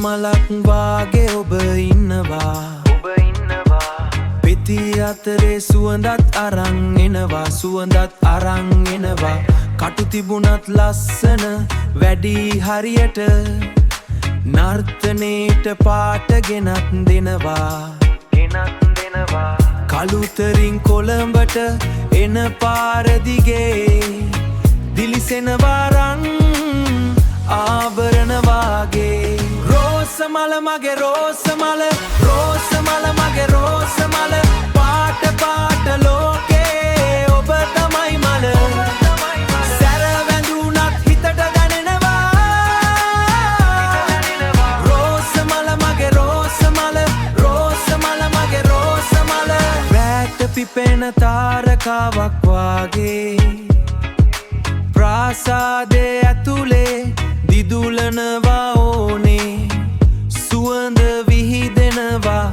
මලක් වාගේ ඔබ ඉන්නවා පෙති අතරේ සුවඳත් අරන් එනවා කටු තිබුණත් ලස්සන වැඩි හරියට නර්තනේට පාට ගෙනත් දෙනවා කළුතරින් කොළඹට එන පාර දිගේ දිලිසෙනවා රන් ආභරණ වාගේ රෝස මල මගේ රෝස මල මගේ රෝස මල පාට පාට ලෝකේ ඔබ තමයි මල සැර වැඳුනත් හිතට දැනෙනවා රෝස මල මගේ රෝස මල මගේ රෝස මල රැට පිපෙන තාරකාවක් වාගේ ප්‍රාසාදේ ඇතුලේ දිදුලනවා ඕනේ සුවඳ විහිදෙනවා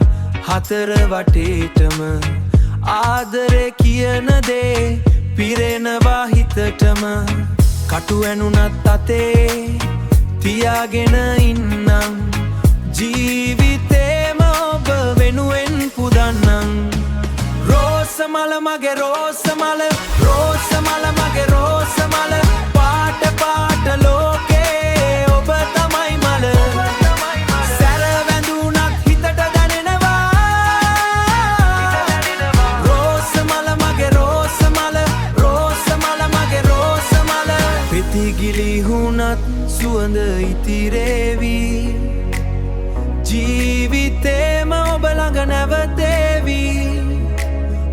හතර වටේටම ආදරේ කියන දේ පිරෙනවා හිතටම කටු ඇනුනත් අතේ තියාගෙන ඉන්නම් ජීවිතේම ඔබ වෙනුවෙන් පුදන්නම් රෝස මල මගේ රෝස මල මගේ රෝස මල පාට පාට ලෝකේ ඔබ තමයි මල සැර වැඳුනත් හිතට දැනෙනවා රෝස මල මගේ රෝස මල මගේ රෝස මල පෙති ගිලිහුණත් සුවඳ ඉතිරේවි ජීවිතේම ඔබ ළඟ නැවතේවි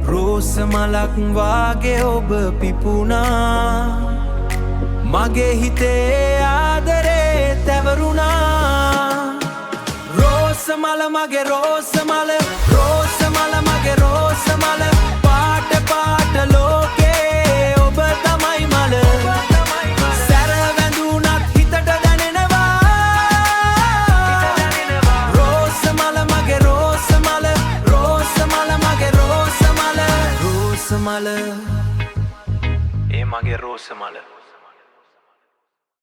රෝස මලක් වාගේ ඔබ පිපුණා මගේ හිතේ ආදරේ තැවරුණා රෝස මල මගේ රෝස මල මගේ රෝස මල පාට පාට ලෝකේ ඔබ තමයි මල සැර වැඳුනත් හිතට දැනෙනවා රෝස මල මගේ රෝස මල මගේ රෝස මල ඒ මගේ රෝස මල